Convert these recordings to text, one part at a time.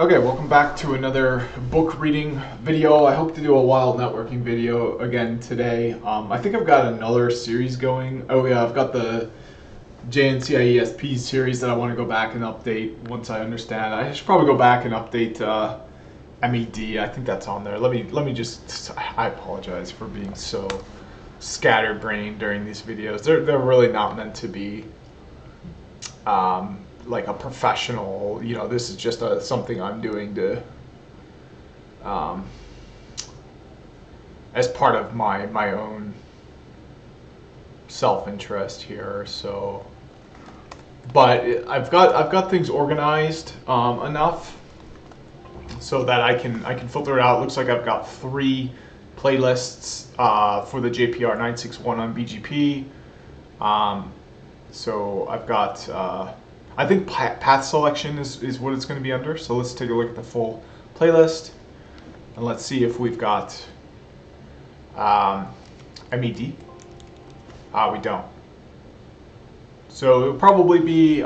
Okay, welcome back to another book reading video. I hope to do a wild networking video again today. I think I've got another series going. Oh yeah, I've got the JNCIESP series that I want to go back and update once I understand. I should probably go back and update MED. I think that's on there. Let me just. I apologize for being so scatterbrained during these videos. They're really not meant to be like a professional, this is just something I'm doing to as part of my own self-interest here. So, but I've got things organized enough so that I can filter it out. It looks like I've got 3 playlists for the JPR 961 on BGP. So I've got I think path selection is what it's going to be under. So let's take a look at the full playlist and let's see if we've got MED. We don't. So it would probably be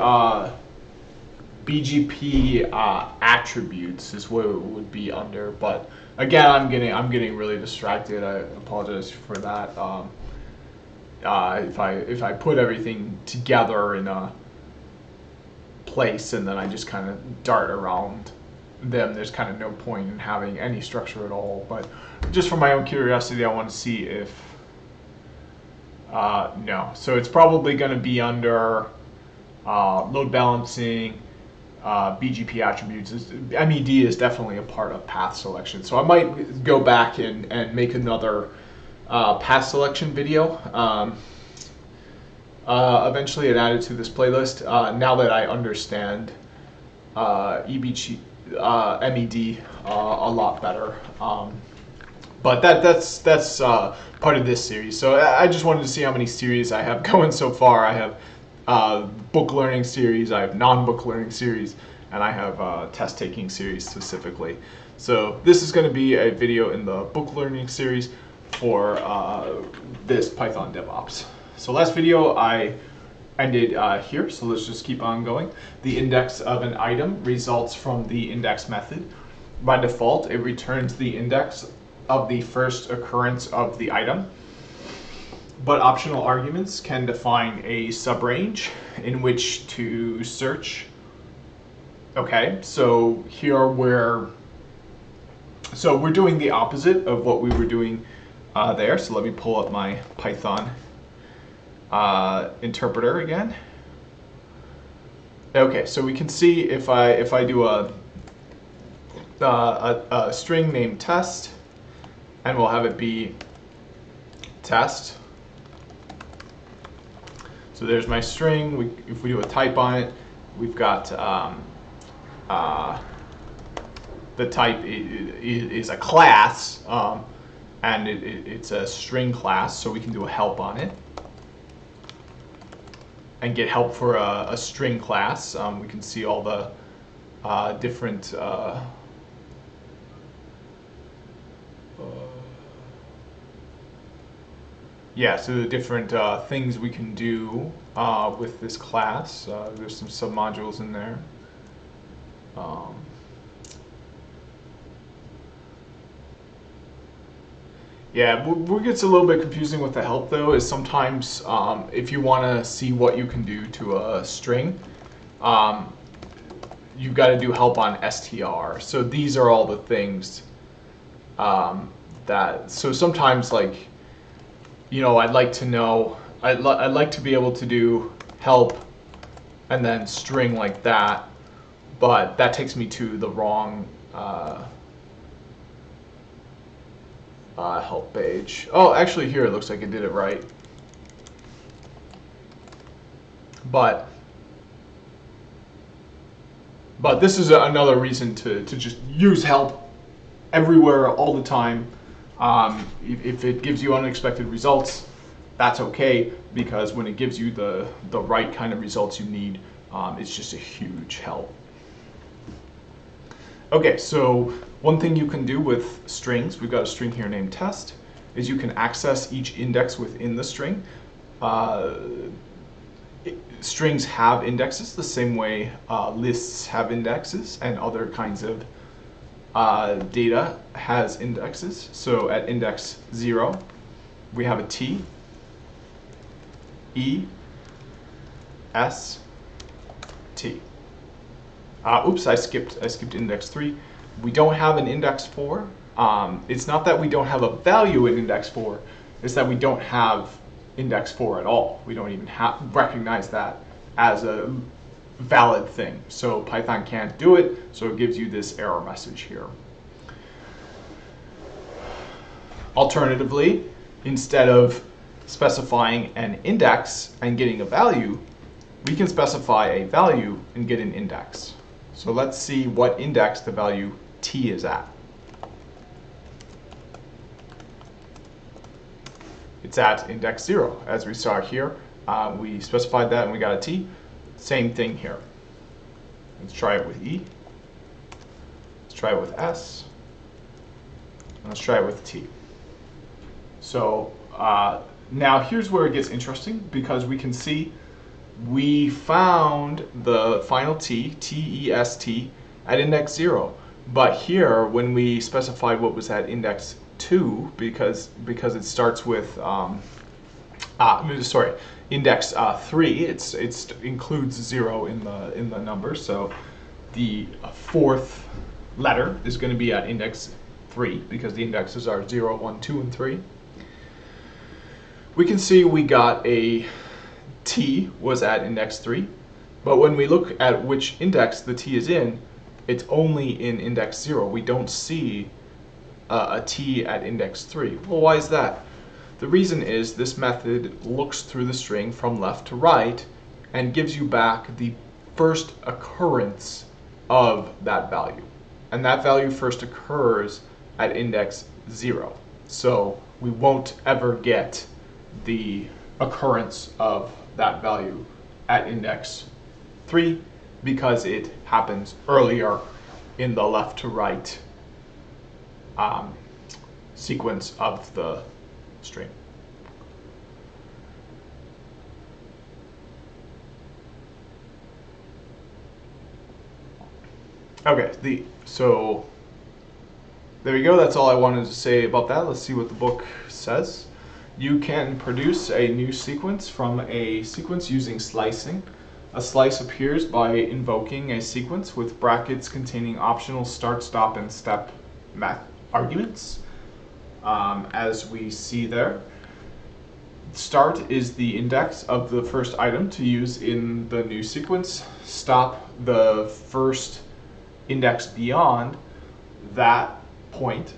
BGP attributes is what it would be under. But again, I'm getting really distracted. I apologize for that. If I put everything together in a place and then I just kind of dart around them, there's kind of no point in having any structure at all. But just for my own curiosity, I want to see if no. So it's probably going to be under load balancing, BGP attributes. MED is definitely a part of path selection. So I might go back and make another path selection video. Eventually, it added to this playlist. Now that I understand MED a lot better, but that's part of this series. So I just wanted to see how many series I have going so far. I have book learning series, I have non-book learning series, and I have test taking series specifically. So this is going to be a video in the book learning series for this Python DevOps. So last video I ended here, so let's just keep on going. The index of an item results from the index method. By default, it returns the index of the first occurrence of the item, but optional arguments can define a subrange in which to search. Okay, so here we're doing the opposite of what we were doing there. So let me pull up my Python interpreter again. Okay, so we can see if I do a string named test, and we'll have it be test. So there's my string. If we do a type on it, we've got the type is a class, and it's a string class, so we can do a help on it and get help for a string class. We can see all the different so the different things we can do with this class. There's some submodules in there. Yeah, what gets a little bit confusing with the help though is sometimes if you want to see what you can do to a string, you've got to do help on str. So these are all the things so sometimes, like, I'd like to know, I'd like to be able to do help and then string like that, but that takes me to the wrong help page. Oh, actually here it looks like it did it right. But this is another reason to just use help everywhere all the time. If it gives you unexpected results, that's okay, because when it gives you the right kind of results you need, it's just a huge help. Okay, so one thing you can do with strings, we've got a string here named test, is you can access each index within the string. strings have indexes the same way lists have indexes, and other kinds of data has indexes. So at index 0, we have a T, E, S, T. Oops, I skipped index 3. We don't have an index 4. It's not that we don't have a value in index 4, it's that we don't have index 4 at all. We don't even recognize that as a valid thing. So Python can't do it, so it gives you this error message here. Alternatively, instead of specifying an index and getting a value, we can specify a value and get an index. So let's see what index the value t is at. It's at index 0, as we saw here. We specified that and we got a t. Same thing here. Let's try it with E. Let's try it with S. And let's try it with T. So now here's where it gets interesting, because we can see we found the final t, T-E-S-T, at index 0. But here, when we specified what was at index 2, because it starts with index 3, it includes 0 in the number, so the fourth letter is going to be at index 3 because the indexes are 0, 1, 2, and 3. We can see we got a t was at index 3, but when we look at which index the t is in, it's only in index 0. We don't see a t at index 3. Well, why is that? The reason is this method looks through the string from left to right and gives you back the first occurrence of that value. And that value first occurs at index 0. So we won't ever get the occurrence of that value at index 3 because it happens earlier in the left to right sequence of the string. Okay, so there we go. That's all I wanted to say about that. Let's see what the book says. You can produce a new sequence from a sequence using slicing. A slice appears by invoking a sequence with brackets containing optional start, stop, and step arguments. As we see there, start is the index of the first item to use in the new sequence. Stop, the first index beyond that point,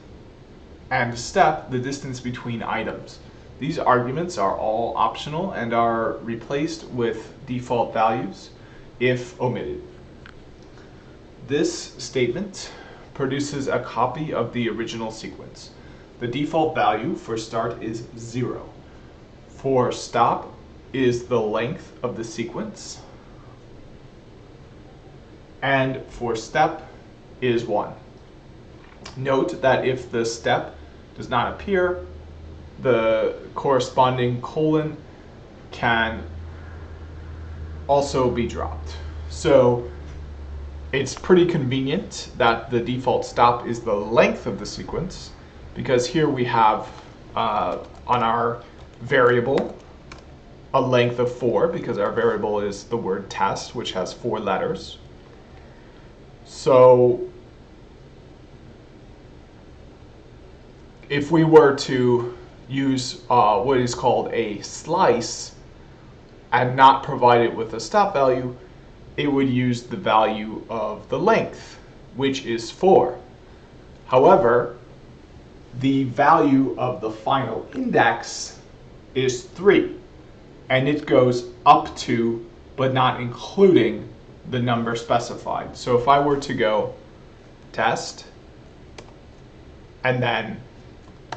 and step, the distance between items. These arguments are all optional and are replaced with default values if omitted. This statement produces a copy of the original sequence. The default value for start is 0. For stop is the length of the sequence. And for step is 1. Note that if the step does not appear, the corresponding colon can also be dropped. So it's pretty convenient that the default stop is the length of the sequence, because here we have on our variable a length of 4, because our variable is the word test, which has 4 letters. So if we were to use what is called a slice and not provide it with a stop value, it would use the value of the length, which is 4. However, the value of the final index is 3, and it goes up to, but not including, the number specified. So if I were to go test, and then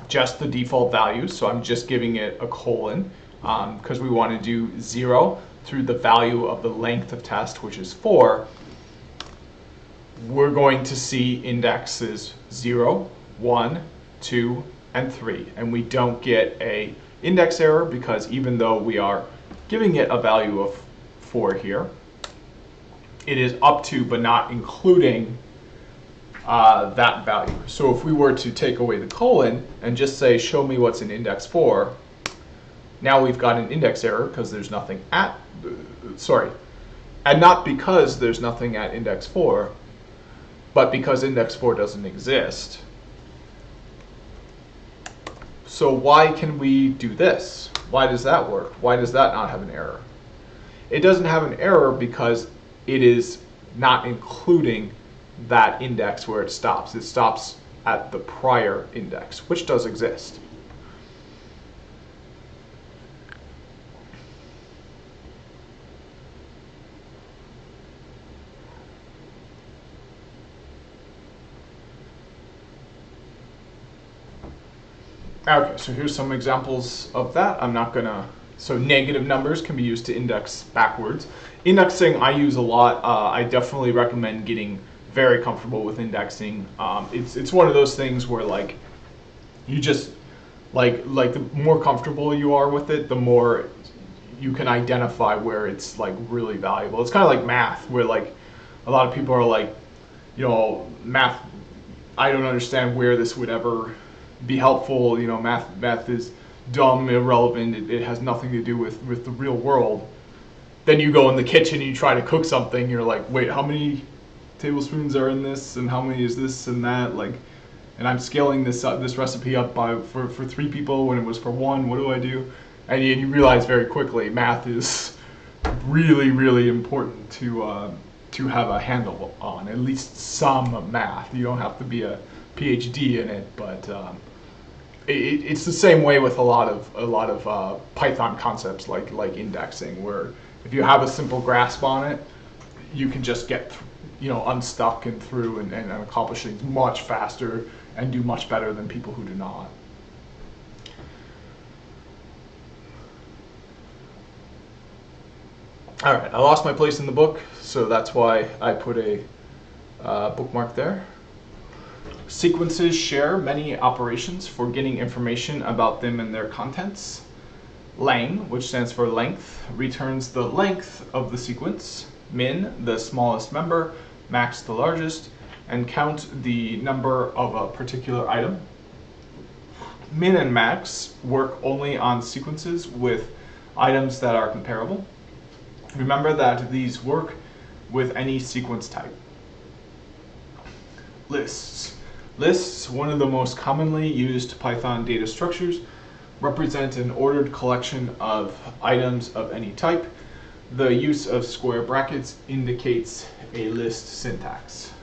just the default value, so I'm just giving it a colon, because we want to do 0 through the value of the length of test, which is 4, we're going to see indexes 0, 1, 2, and 3. And we don't get a index error, because even though we are giving it a value of 4 here. It is up to but not including that value. So if we were to take away the colon and just say, show me what's in index 4, now we've got an index error because there's nothing at, and not because there's nothing at index 4, but because index 4 doesn't exist. So why can we do this? Why does that work? Why does that not have an error? It doesn't have an error because it is not including that index where it stops. It stops at the prior index, which does exist. Okay, so here's some examples of that. I'm not gonna, so negative numbers can be used to index backwards. Indexing I use a lot. I definitely recommend getting very comfortable with indexing. It's one of those things where like, you just, like the more comfortable you are with it, the more you can identify where it's like really valuable. It's kind of like math, where like a lot of people are like, you know, math, I don't understand where this would ever be helpful. You know, math is dumb, irrelevant. It has nothing to do with the real world. Then you go in the kitchen and you try to cook something. You're like, wait, how many tablespoons are in this, and how many is this and that? Like, and I'm scaling this recipe up for 3 people when it was for 1. What do I do? And you realize very quickly, math is really, really important to have a handle on. At least some math. You don't have to be a PhD in it, but it's the same way with a lot of Python concepts like indexing, where if you have a simple grasp on it, you can just get unstuck and through and accomplish things much faster and do much better than people who do not. All right, I lost my place in the book, so that's why I put a bookmark there. Sequences share many operations for getting information about them and their contents. Lang, which stands for length, returns the length of the sequence. Min, the smallest member. Max, the largest. And count, the number of a particular item. Min and max work only on sequences with items that are comparable. Remember that these work with any sequence type. Lists. Lists, one of the most commonly used Python data structures, represent an ordered collection of items of any type. The use of square brackets indicates a list syntax.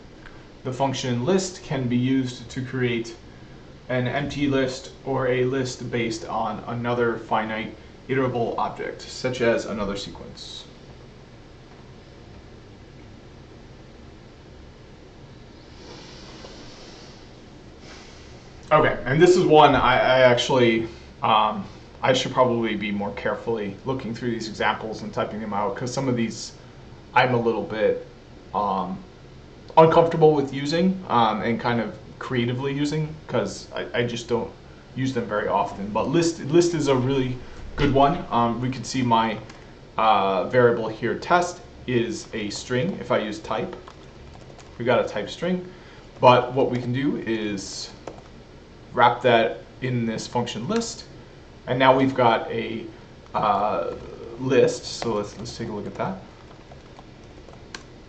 The function list can be used to create an empty list or a list based on another finite iterable object, such as another sequence. Okay, and this is one I actually, I should probably be more carefully looking through these examples and typing them out, because some of these I'm a little bit uncomfortable with using and kind of creatively using, because I just don't use them very often. But list is a really good one. We can see my variable here, test, is a string if I use type. We got a type string, but what we can do is wrap that in this function list, and now we've got a list. So let's take a look at that.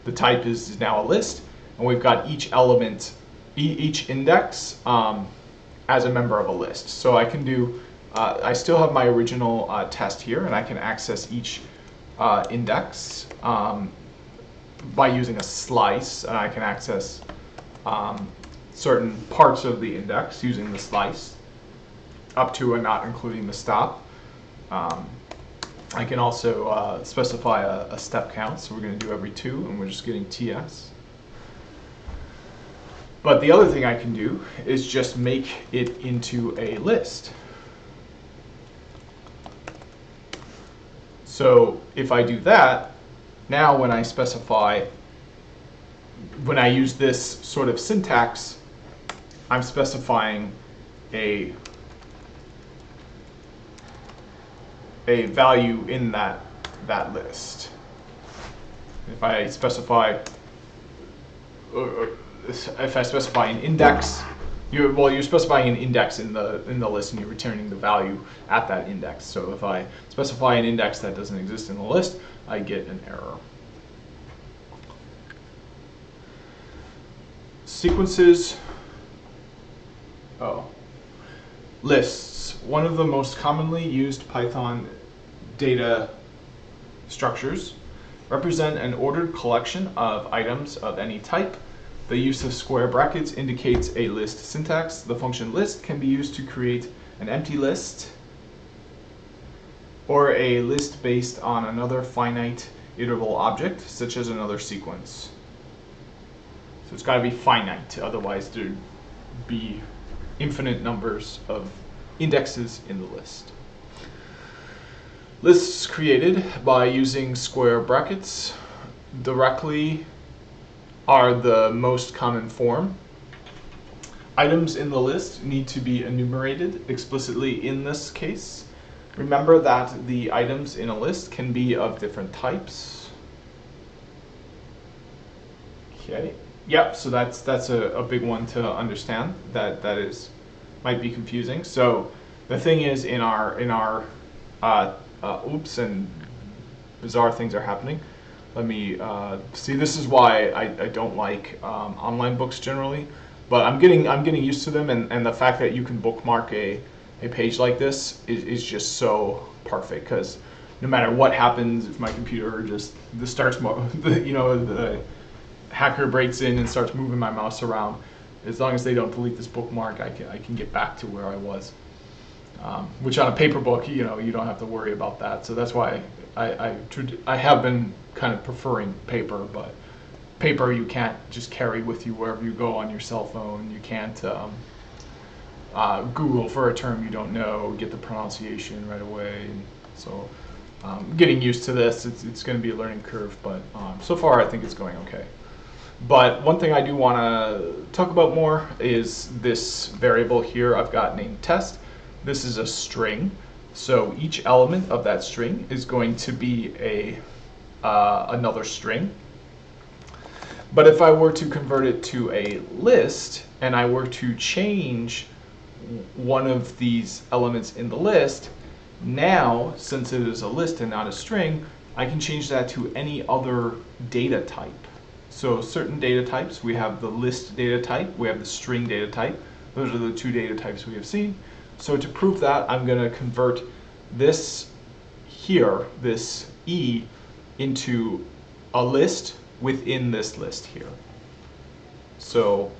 The type is now a list, and we've got each element, each index as a member of a list. So I can do, I still have my original test here, and I can access each index by using a slice, and I can access certain parts of the index using the slice, up to and not including the stop. I can also specify a step count, so we're going to do every 2, and we're just getting TS. But the other thing I can do is just make it into a list. So if I do that, now when I specify, when I use this sort of syntax, I'm specifying a value in that list. If I specify, if I specify an index, you're specifying an index in the list, and you're returning the value at that index. So if I specify an index that doesn't exist in the list, I get an error. Sequences. Lists. One of the most commonly used Python data structures represent an ordered collection of items of any type. The use of square brackets indicates a list syntax. The function list can be used to create an empty list or a list based on another finite iterable object, such as another sequence. So it's got to be finite, otherwise there'd be infinite numbers of indexes in the list. Lists created by using square brackets directly are the most common form. Items in the list need to be enumerated explicitly in this case. Remember that the items in a list can be of different types. Okay. Yep, so that's a big one to understand. That might be confusing. So the thing is, in our oops, and bizarre things are happening. Let me see. This is why I don't like online books generally, but I'm getting used to them, and the fact that you can bookmark a page like this is just so perfect, because no matter what happens, if my computer just starts, the hacker breaks in and starts moving my mouse around, as long as they don't delete this bookmark, I can get back to where I was. Which on a paper book, you don't have to worry about that. So that's why I have been kind of preferring paper, but paper you can't just carry with you wherever you go on your cell phone. You can't Google for a term you don't know, get the pronunciation right away. And so getting used to this, it's going to be a learning curve, but so far I think it's going okay. But one thing I do want to talk about more is this variable here I've got named test. This is a string, so each element of that string is going to be another string. But if I were to convert it to a list, and I were to change one of these elements in the list, now, since it is a list and not a string, I can change that to any other data type. So certain data types, we have the list data type, we have the string data type. Those are the two data types we have seen. So to prove that, I'm going to convert this here, this E, into a list within this list here. So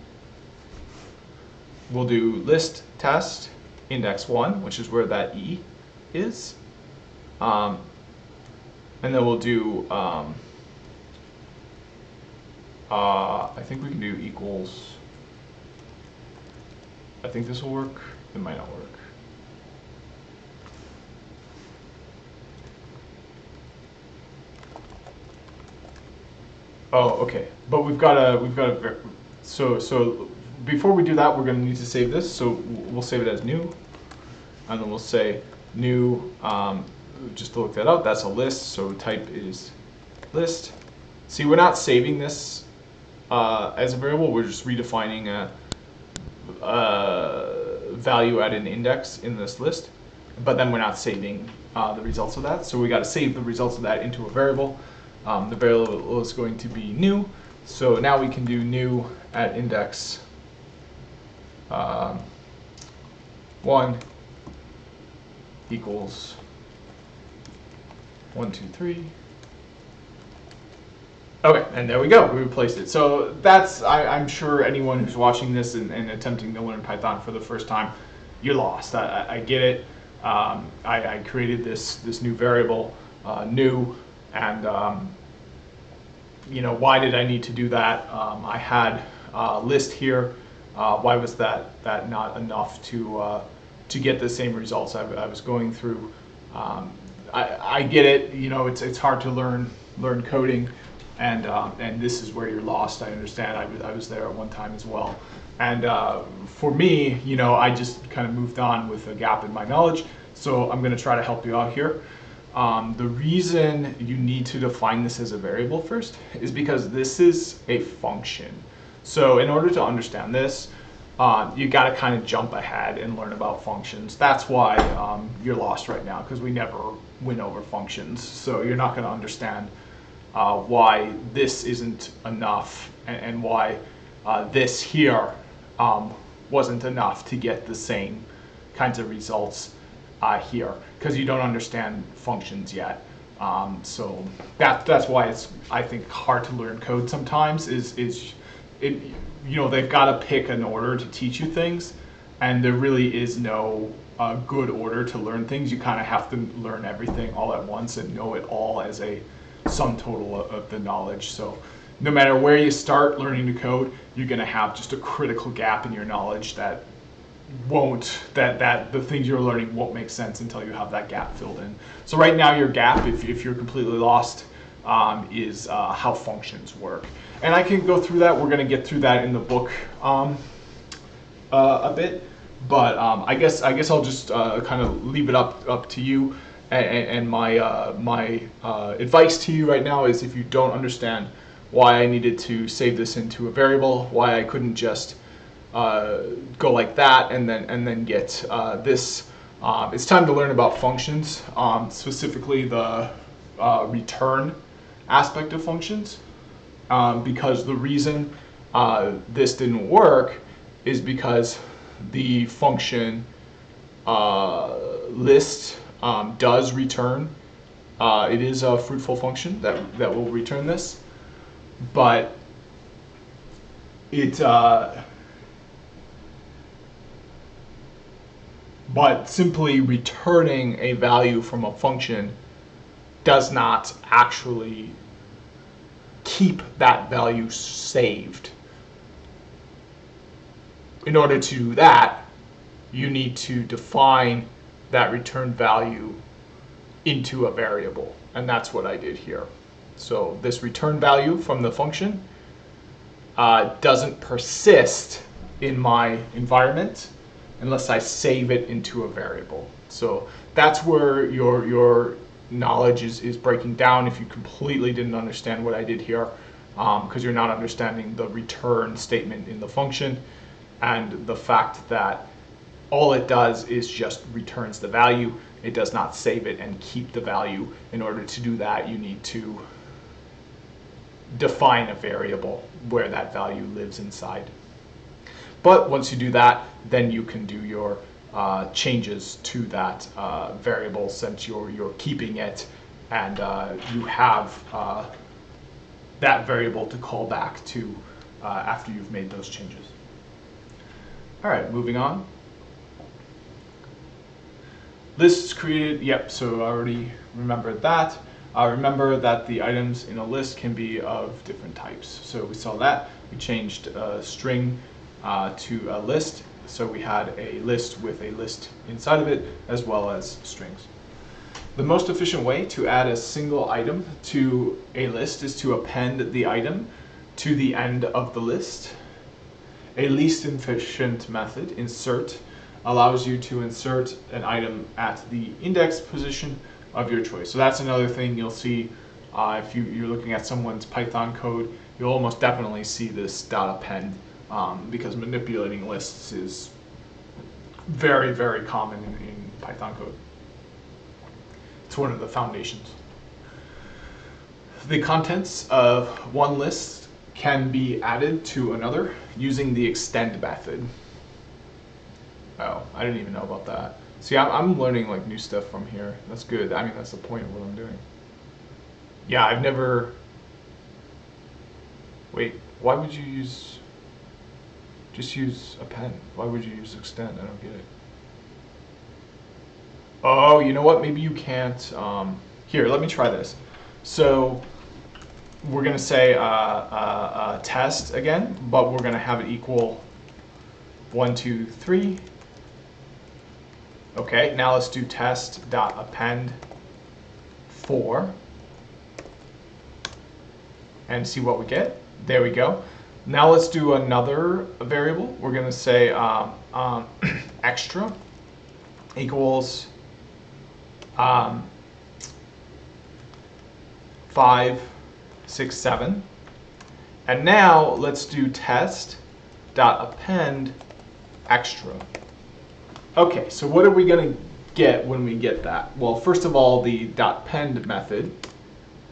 we'll do list test index 1, which is where that E is. And then we'll do, I think we can do equals. I think this will work. It might not work. Oh, okay. But we've got a so before we do that, we're going to need to save this. So we'll save it as new, and then we'll say new. Just to look that up, that's a list. So type is list. See, we're not saving this as a variable. We're just redefining a value at an index in this list, but then we're not saving the results of that. So we got to save the results of that into a variable. The variable is going to be new. So now we can do new at index 1 equals 1, 2, 3. Okay, and there we go. We replaced it. So that's, I'm sure anyone who's watching this and attempting to learn Python for the first time, you're lost. I get it. I created this new variable, new, and why did I need to do that? I had a list here. Why was that not enough to get the same results I was going through? I get it. It's hard to learn coding. And this is where you're lost. I understand. I was there at one time as well. And for me, I just kind of moved on with a gap in my knowledge. So I'm going to try to help you out here. The reason you need to define this as a variable first is because this is a function. So in order to understand this, you got to kind of jump ahead and learn about functions. That's why you're lost right now, because we never went over functions. So you're not going to understand why this isn't enough, and why this here wasn't enough to get the same kinds of results here, because you don't understand functions yet. So that's why it's, I think, hard to learn code sometimes. They've got to pick an order to teach you things, and there really is no good order to learn things. You kind of have to learn everything all at once and know it all as a sum total of the knowledge. So no matter where you start learning to code, you're going to have just a critical gap in your knowledge that the things you're learning won't make sense until you have that gap filled in. So right now your gap, if you're completely lost, is how functions work. And I can go through that. We're going to get through that in the book a bit, but I guess I'll just kind of leave it up to you. And my advice to you right now is, if you don't understand why I needed to save this into a variable, why I couldn't just go like that and then get this, it's time to learn about functions, specifically the return aspect of functions, because the reason this didn't work is because the function list does return. It is a fruitful function that will return this, but but simply returning a value from a function does not actually keep that value saved. In order to do that, you need to define that return value into a variable, and that's what I did here. So this return value from the function doesn't persist in my environment unless I save it into a variable. So that's where your knowledge is breaking down if you completely didn't understand what I did here, because you're not understanding the return statement in the function, and the fact that all it does is just returns the value. It does not save it and keep the value. In order to do that, you need to define a variable where that value lives inside. But once you do that, then you can do your changes to that variable, since you're keeping it, and you have that variable to call back to after you've made those changes. All right, moving on. Lists created, yep, so I already remembered that. Remember that the items in a list can be of different types. So we saw that. We changed a string to a list. So we had a list with a list inside of it, as well as strings. The most efficient way to add a single item to a list is to append the item to the end of the list. A least efficient method, insert, allows you to insert an item at the index position of your choice. So that's another thing you'll see if you're looking at someone's Python code. You'll almost definitely see this .append, because manipulating lists is very, very common in Python code. It's one of the foundations. The contents of one list can be added to another using the extend method. Oh, I didn't even know about that. See, I'm learning like new stuff from here. That's good. I mean, that's the point of what I'm doing. Yeah, I've never... Wait, why would you just use append? Why would you use extend? I don't get it. Oh, you know what? Maybe you can't. Here, let me try this. So we're going to say test again, but we're going to have it equal 1, 2, 3. Okay, now let's do test.append 4 and see what we get. There we go. Now let's do another variable. We're going to say extra equals 5, 6, 7. And now let's do test.append extra. Okay, so what are we going to get when we get that? Well, first of all, the .pend method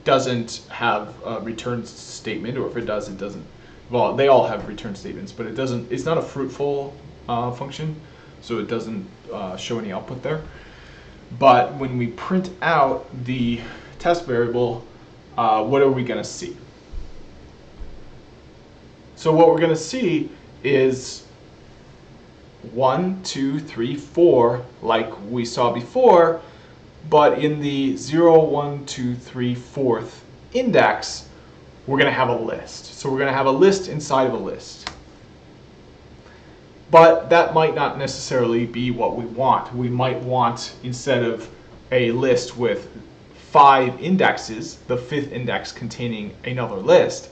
doesn't have a return statement, or if it does, it doesn't. Well, they all have return statements, but it doesn't. It's not a fruitful function, so it doesn't show any output there. But when we print out the test variable, what are we going to see? So what we're going to see is 1, 2, 3, 4, like we saw before, but in the 0, 1, 2, 3, 4th index, we're going to have a list. So we're going to have a list inside of a list. But that might not necessarily be what we want. We might want, instead of a list with 5 indexes, the 5th index containing another list,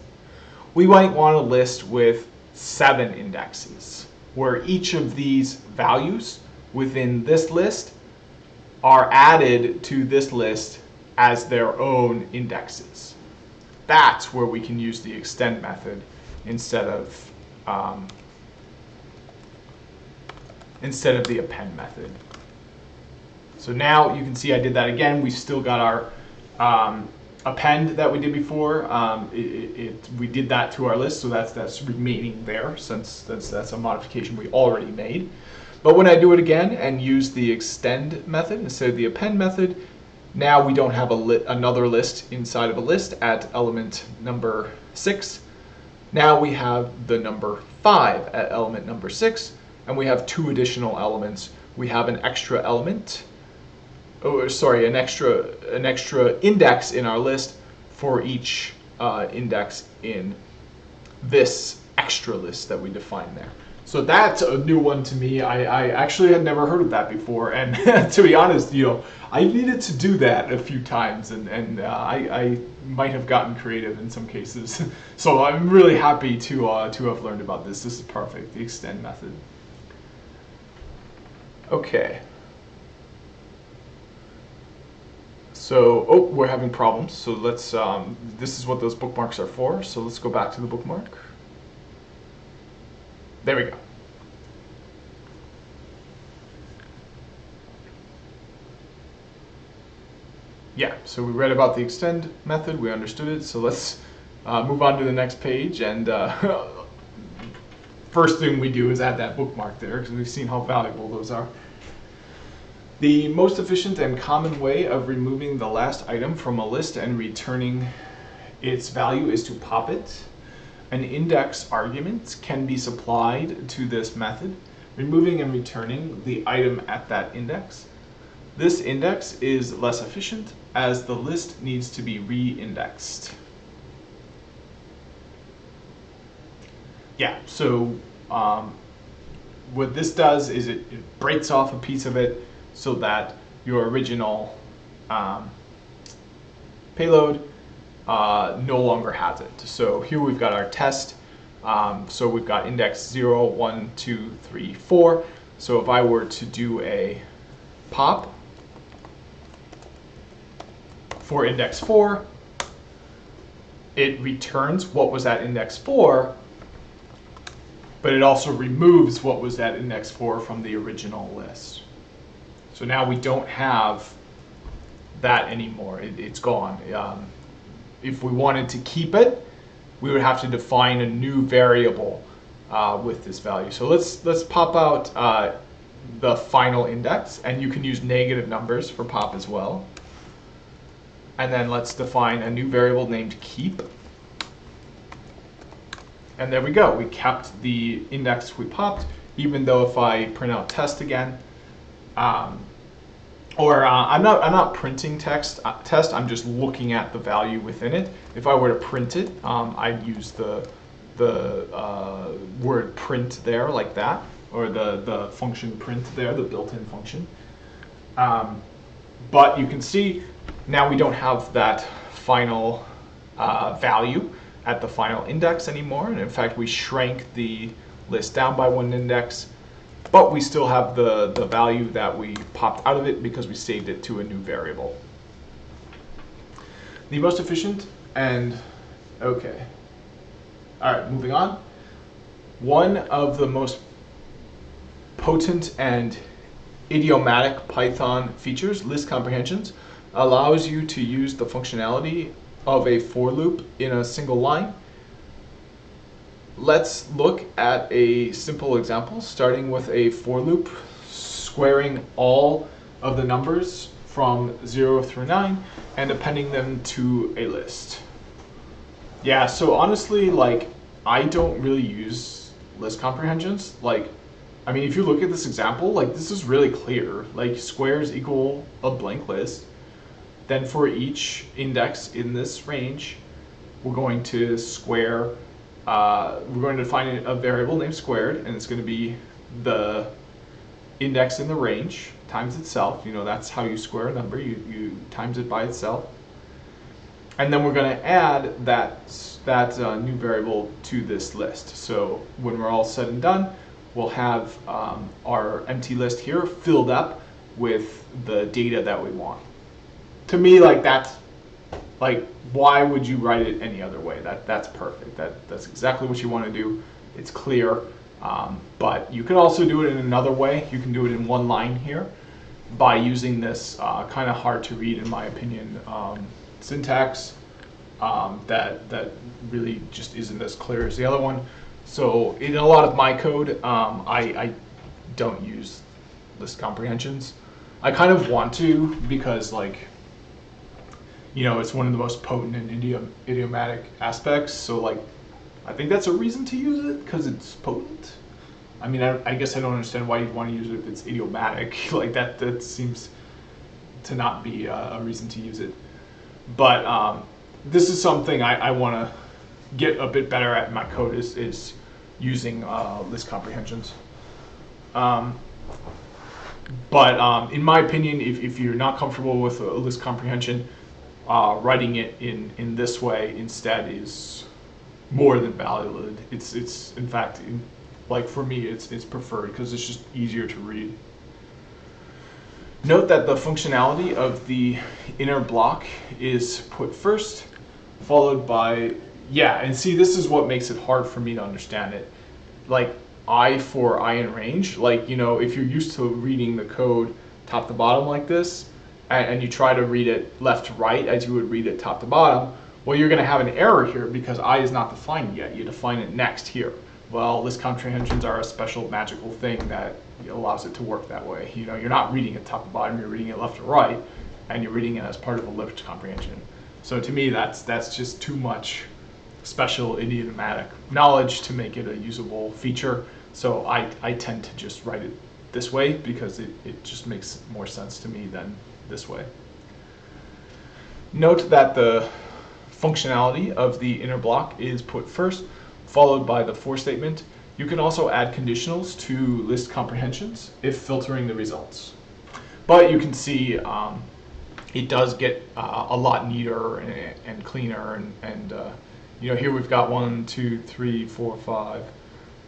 we might want a list with 7 indexes, where each of these values within this list are added to this list as their own indexes. That's where we can use the extend method instead of the append method. So now you can see I did that again. We've still got our append that we did before. We did that to our list, so that's remaining there since that's a modification we already made. But when I do it again and use the extend method instead of the append method, now we don't have another list inside of a list at element number 6. Now we have the number 5 at element number 6, and we have 2 additional elements. We have an extra element, an extra index in our list for each index in this extra list that we defined there. So that's a new one to me. I actually had never heard of that before, and to be honest, I needed to do that a few times, and I might have gotten creative in some cases. So I'm really happy to have learned about this. This is perfect, the extend method. Okay. So, we're having problems. So let's, this is what those bookmarks are for. So let's go back to the bookmark. There we go. Yeah, so we read about the extend method, we understood it. So let's move on to the next page. And first thing we do is add that bookmark there, because we've seen how valuable those are. The most efficient and common way of removing the last item from a list and returning its value is to pop it. An index argument can be supplied to this method, removing and returning the item at that index. This index is less efficient as the list needs to be re-indexed. Yeah, so what this does is it breaks off a piece of it so that your original payload no longer has it. So here we've got our test. So we've got index 0, 1, 2, 3, 4. So if I were to do a pop for index 4, it returns what was at index 4, but it also removes what was at index 4 from the original list. So now we don't have that anymore. It's gone. If we wanted to keep it, we would have to define a new variable with this value. So let's pop out the final index, and you can use negative numbers for pop as well. And then let's define a new variable named keep. And there we go. We kept the index we popped, even though if I print out test again, I'm not printing test. I'm just looking at the value within it. If I were to print it, I'd use the word print there like that, or the function print there, the built-in function. But you can see now we don't have that final value at the final index anymore, and in fact we shrank the list down by 1 index. But we still have the value that we popped out of it because we saved it to a new variable. The most efficient and, okay. All right, moving on. One of the most potent and idiomatic Python features, list comprehensions, allows you to use the functionality of a for loop in a single line. Let's look at a simple example, starting with a for loop, squaring all of the numbers from 0 through 9 and appending them to a list. Yeah, so honestly, like, I don't really use list comprehensions. Like, I mean, if you look at this example, like, this is really clear. Like, squares equal a blank list. Then for each index in this range, we're going to square, we're going to define a variable named squared, and it's going to be the index in the range times itself. You know, that's how you square a number. You times it by itself. And then we're going to add that new variable to this list. So when we're all said and done, we'll have our empty list here filled up with the data that we want. To me, like, that's, like, why would you write it any other way? That's perfect. That's exactly what you want to do. It's clear. But you could also do it in another way. You can do it in one line here by using this kind of hard to read, in my opinion, syntax that really just isn't as clear as the other one. So in a lot of my code, I don't use list comprehensions. I kind of want to because, like, you know, it's one of the most potent and idiomatic aspects. So, like, I think that's a reason to use it because it's potent. I mean, I guess I don't understand why you'd want to use it if it's idiomatic. Like, that seems to not be a reason to use it. But this is something I want to get a bit better at in my code is using list comprehensions. But in my opinion, if you're not comfortable with a list comprehension, writing it in this way instead is more than valid. It's in fact, like, for me, it's preferred because it's just easier to read. Note that the functionality of the inner block is put first, followed by, yeah, and see, this is what makes it hard for me to understand it. Like, I for I in range, like, you know, if you're used to reading the code top to bottom like this, and you try to read it left to right as you would read it top to bottom, well, you're going to have an error here because I is not defined yet. You define it next here. Well, list comprehensions are a special magical thing that allows it to work that way. You know, you're not reading it top to bottom, you're reading it left to right, and you're reading it as part of a list comprehension. So to me, that's just too much special idiomatic knowledge to make it a usable feature. So I tend to just write it this way because it just makes more sense to me than this way. Note that the functionality of the inner block is put first, followed by the for statement. You can also add conditionals to list comprehensions if filtering the results. But you can see it does get a lot neater and cleaner. And you know, here we've got 1, 2, 3, 4, 5,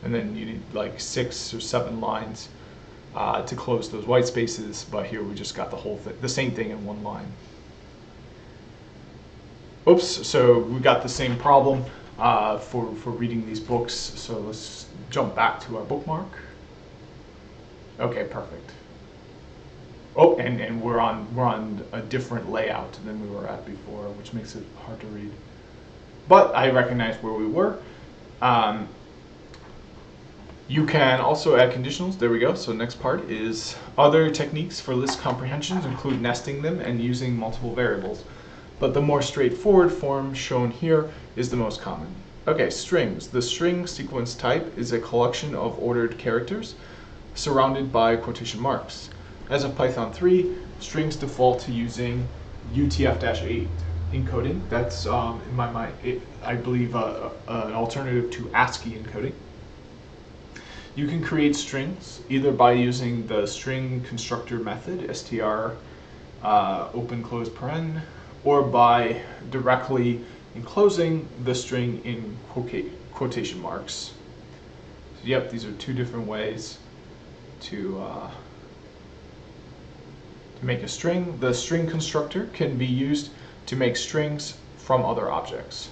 and then you need like 6 or 7 lines to close those white spaces. But here we just got the whole thing, the same thing in one line. Oops, so we got the same problem for reading these books. So let's jump back to our bookmark. Okay, perfect. Oh, and we're on a different layout than we were at before, which makes it hard to read. But I recognize where we were. You can also add conditionals. There we go. So next part is other techniques for list comprehensions include nesting them and using multiple variables. But the more straightforward form shown here is the most common. Okay, strings. The string sequence type is a collection of ordered characters surrounded by quotation marks. As of Python 3, strings default to using UTF-8 encoding. That's, in my mind, I believe, an alternative to ASCII encoding. You can create strings either by using the string constructor method, str open close paren, or by directly enclosing the string in quotation marks. So, yep, these are two different ways to make a string. The string constructor can be used to make strings from other objects.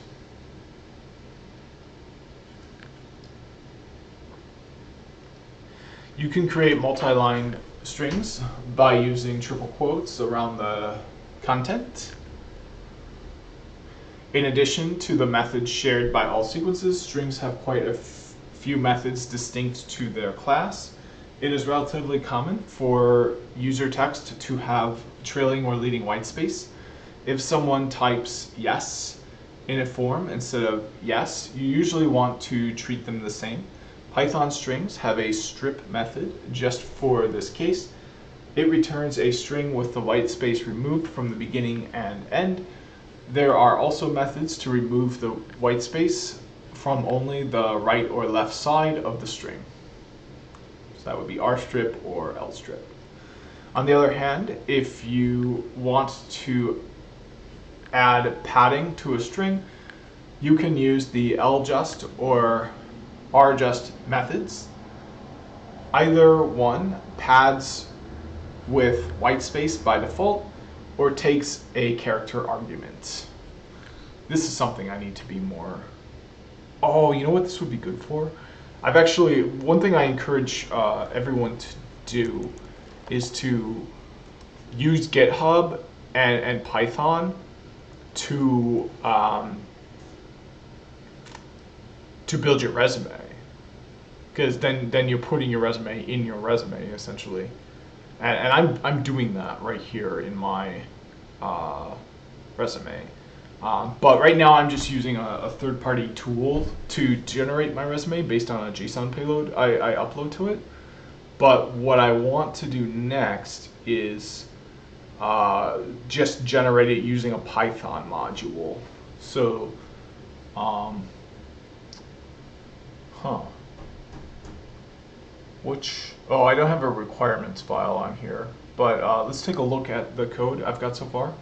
You can create multi-line strings by using triple quotes around the content. In addition to the methods shared by all sequences, strings have quite a few methods distinct to their class. It is relatively common for user text to have trailing or leading whitespace. If someone types yes in a form instead of yes, you usually want to treat them the same. Python strings have a strip method just for this case. It returns a string with the whitespace removed from the beginning and end. There are also methods to remove the whitespace from only the right or left side of the string. So that would be rstrip or lstrip. On the other hand, if you want to add padding to a string, you can use the ljust or rjust methods. Either one pads with whitespace by default or takes a character argument. This is something I need to be more... Oh, you know what this would be good for? One thing I encourage everyone to do is to use GitHub and Python to build your resume, because then you're putting your resume in your resume essentially, and I'm doing that right here in my resume. But right now I'm just using a third-party tool to generate my resume based on a JSON payload I upload to it. But what I want to do next is just generate it using a Python module. So, I don't have a requirements file on here, but let's take a look at the code I've got so far.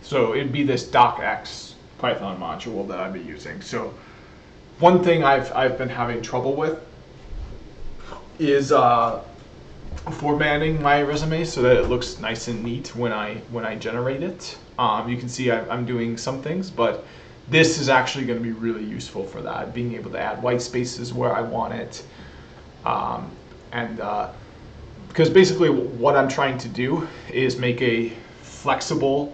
So it'd be this docx Python module that I've been using. So one thing I've been having trouble with is formatting my resume so that it looks nice and neat when I generate it. You can see I'm doing some things, but this is actually going to be really useful for that, being able to add white spaces where I want it. Because basically what I'm trying to do is make a flexible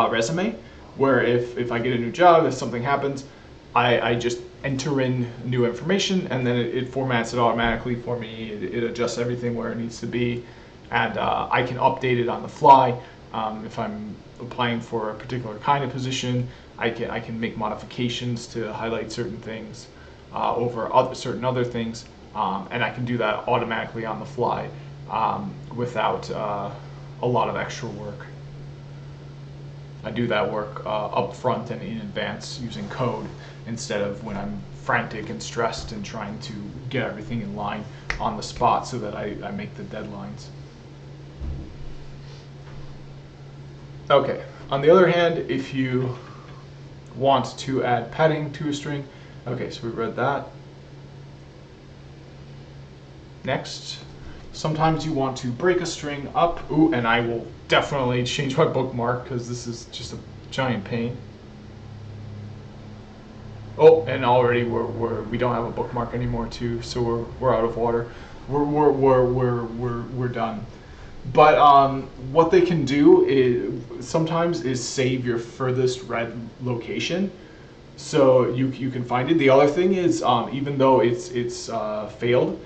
resume where if I get a new job, if something happens, I just enter in new information and then it formats it automatically for me. It adjusts everything where it needs to be, and I can update it on the fly. If I'm applying for a particular kind of position, I can make modifications to highlight certain things over certain other things, and I can do that automatically on the fly without a lot of extra work. I do that work up front and in advance using code instead of when I'm frantic and stressed and trying to get everything in line on the spot so that I make the deadlines. Okay, on the other hand, if you want to add padding to a string, okay, so we read that. Next, sometimes you want to break a string up. Ooh, and I will definitely change my bookmark because this is just a giant pain. Oh, and already we don't have a bookmark anymore too, so we're out of water. We're done. But what they can do is sometimes save your furthest read location, so you can find it. The other thing is even though it's failed,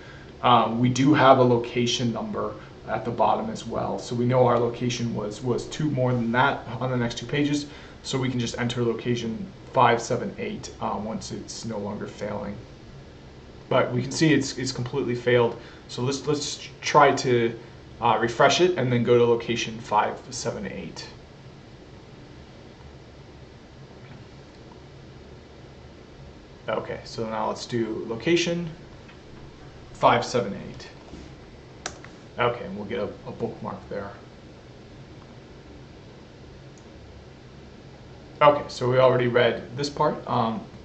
we do have a location number at the bottom as well, so we know our location was 2 more than that on the next 2 pages, so we can just enter location 578 once it's no longer failing. But we can see it's completely failed, so let's try to refresh it and then go to location 578. Okay, so now let's do location 578. Okay, and we'll get a bookmark there. Okay, so we already read this part.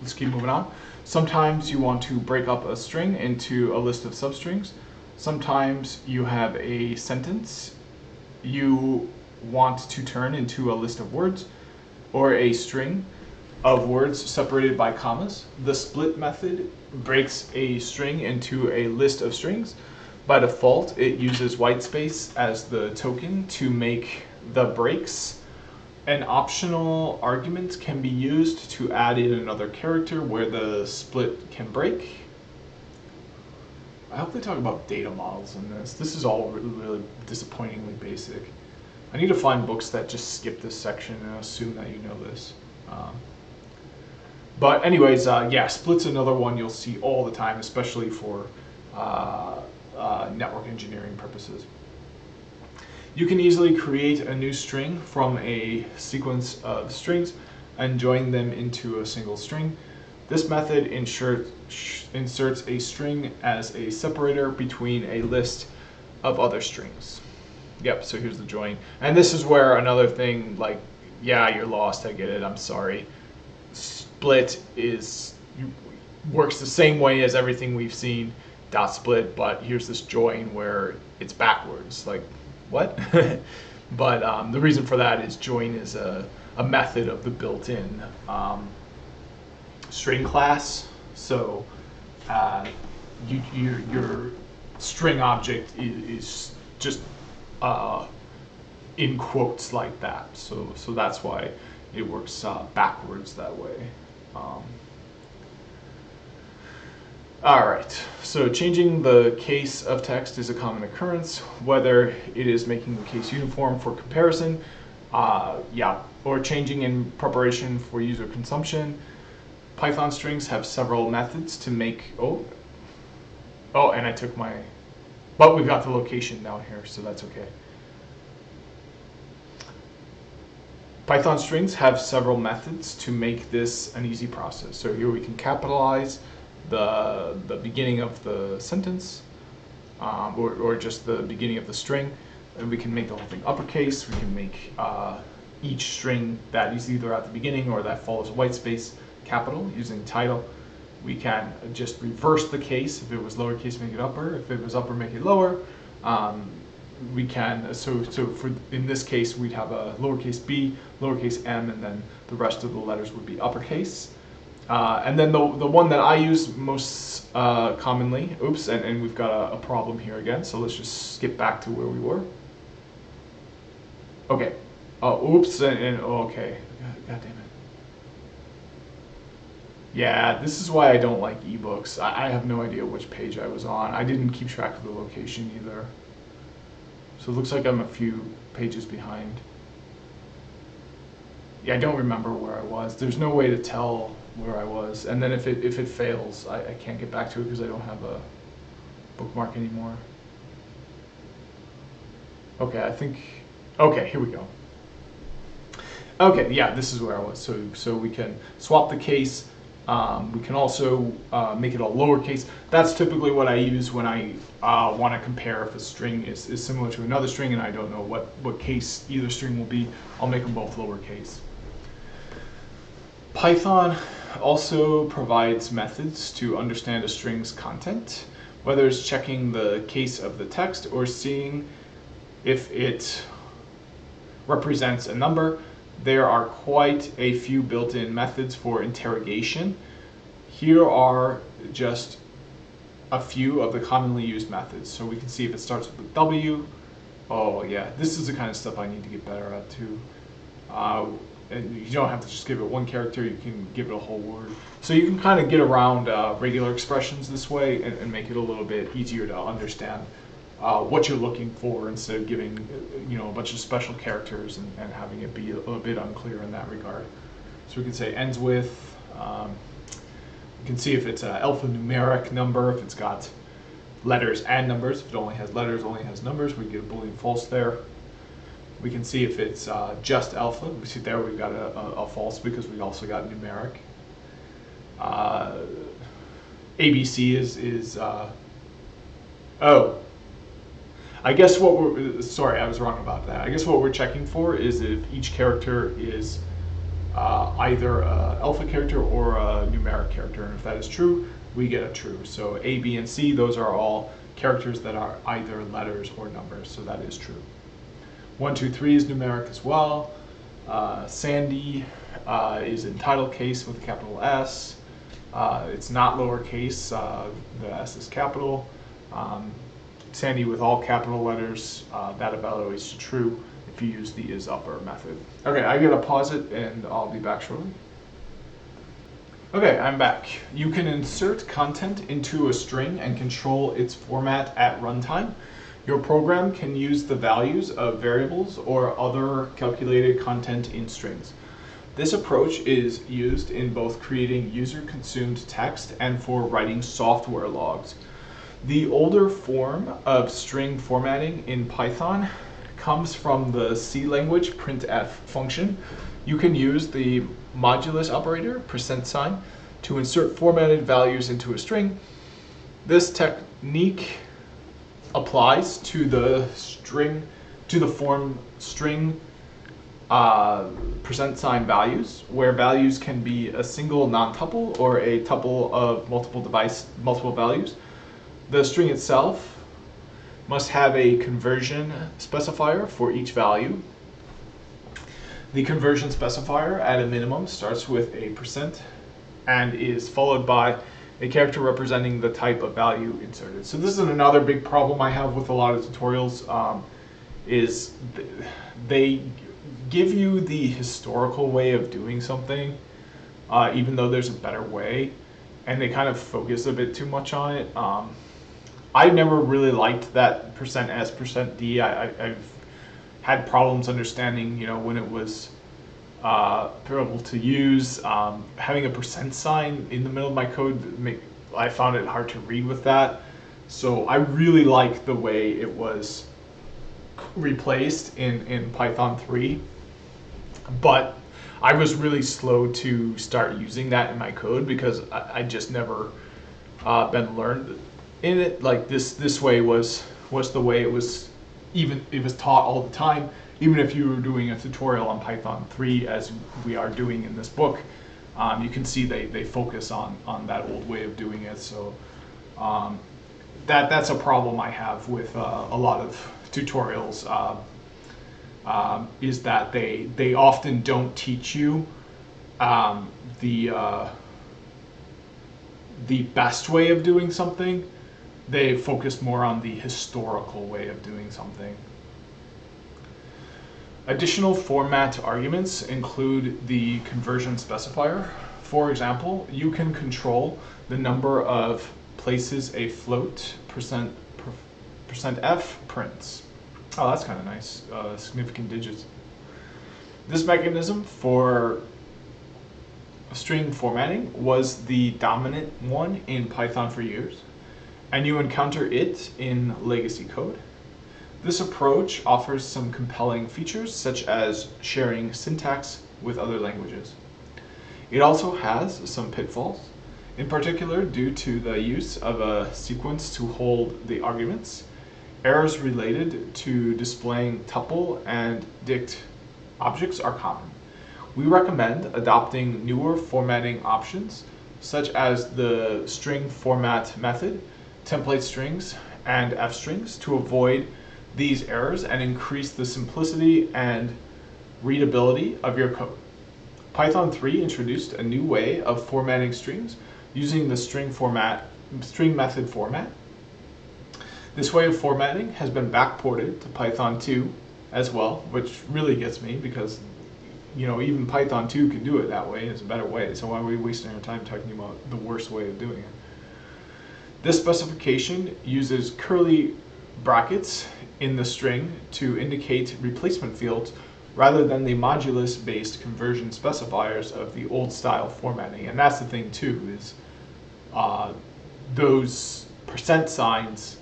Let's keep moving on. Sometimes you want to break up a string into a list of substrings. Sometimes you have a sentence you want to turn into a list of words. or a string of words separated by commas. The split method breaks a string into a list of strings. By default, it uses whitespace as the token to make the breaks. An optional argument can be used to add in another character where the split can break. I hope they talk about data models in this. This is all really disappointingly basic. I need to find books that just skip this section and assume that you know this. But anyways, yeah, split's another one you'll see all the time, especially for network engineering purposes. You can easily create a new string from a sequence of strings and join them into a single string. This method inserts a string as a separator between a list of other strings. Yep, so here's the join. And this is where another thing, like, yeah, you're lost, I get it, I'm sorry. Split works the same way as everything we've seen, dot split, but here's this join where it's backwards. Like, what? But the reason for that is join is a method of the built-in string class. So your string object is just in quotes like that. So that's why it works backwards that way. All right, so changing the case of text is a common occurrence, whether it is making the case uniform for comparison, or changing in preparation for user consumption. Python strings have several methods to make, and I took my, but we've got the location down here, so that's okay. Python strings have several methods to make this an easy process. So here we can capitalize the beginning of the sentence, or just the beginning of the string, and we can make the whole thing uppercase. We can make each string that is either at the beginning or that follows white space capital using title. We can just reverse the case. If it was lowercase, make it upper. If it was upper, make it lower. We can, so for in this case, we'd have a lowercase b, lowercase m, and then the rest of the letters would be uppercase. And then the one that I use most commonly, and we've got a problem here again, so let's just skip back to where we were. Okay, okay, God damn it. Yeah, this is why I don't like ebooks. I have no idea which page I was on. I didn't keep track of the location either. So it looks like I'm a few pages behind. Yeah, I don't remember where I was. There's no way to tell where I was. And then if it fails, I can't get back to it because I don't have a bookmark anymore. Okay, okay, here we go. Okay, yeah, this is where I was. So we can swap the case. We can also make it all lowercase. That's typically what I use when I want to compare if a string is similar to another string and I don't know what case either string will be. I'll make them both lowercase. Python also provides methods to understand a string's content, whether it's checking the case of the text or seeing if it represents a number. There are quite a few built-in methods for interrogation. Here are just a few of the commonly used methods. So we can see if it starts with a W. Oh yeah, this is the kind of stuff I need to get better at too. And you don't have to just give it one character, you can give it a whole word. So you can kind of get around regular expressions this way and make it a little bit easier to understand what you're looking for instead of giving a bunch of special characters and having it be a little bit unclear in that regard. So we can say ends with, you can see if it's an alphanumeric number, if it's got letters and numbers. If it only has letters, only has numbers, we get a Boolean false there. We can see if it's just alpha. We see there we've got a false because we also got numeric. ABC is I guess what we're, sorry, I was wrong about that. I guess what we're checking for is if each character is either an alpha character or a numeric character, and if that is true, we get a true. So A, B, and C, those are all characters that are either letters or numbers, so that is true. 1, 2, 3 is numeric as well. Sandy is entitled case with a capital S. It's not lowercase, the S is capital. Sandy with all capital letters, that evaluates to true if you use the is upper method. Okay, I gotta pause it and I'll be back shortly. Okay, I'm back. You can insert content into a string and control its format at runtime. Your program can use the values of variables or other calculated content in strings. This approach is used in both creating user-consumed text and for writing software logs. The older form of string formatting in Python comes from the C language printf function. You can use the modulus operator, %, to insert formatted values into a string. This technique applies to the form string %sign values, where values can be a single non-tuple or a tuple of multiple values. The string itself must have a conversion specifier for each value. The conversion specifier at a minimum starts with a % and is followed by a character representing the type of value inserted. So this is another big problem I have with a lot of tutorials, is they give you the historical way of doing something, even though there's a better way, and they kind of focus a bit too much on it. I never really liked that %s, %d. I've had problems understanding, when it was able to use. Having a % in the middle of my code, I found it hard to read with that. So I really like the way it was replaced in Python 3. But I was really slow to start using that in my code because I just never been learned in it. Like this way was the way it was taught all the time. Even if you were doing a tutorial on Python 3, as we are doing in this book, you can see they focus on that old way of doing it. So that's a problem I have with a lot of tutorials, is that they often don't teach you the best way of doing something. They focus more on the historical way of doing something. Additional format arguments include the conversion specifier. For example, you can control the number of places a float %f prints. Oh, that's kind of nice, significant digits. This mechanism for string formatting was the dominant one in Python for years, and you encounter it in legacy code. This approach offers some compelling features, such as sharing syntax with other languages. It also has some pitfalls, in particular due to the use of a sequence to hold the arguments. Errors related to displaying tuple and dict objects are common. We recommend adopting newer formatting options, such as the string format method, template strings, and f strings to avoid these errors and increase the simplicity and readability of your code. Python 3 introduced a new way of formatting strings using the string method format. This way of formatting has been backported to Python 2 as well, which really gets me because even Python 2 can do it that way. It's a better way. So why are we wasting our time talking about the worst way of doing it? This specification uses curly brackets in the string to indicate replacement fields rather than the modulus-based conversion specifiers of the old style formatting. And that's the thing too, is those %signs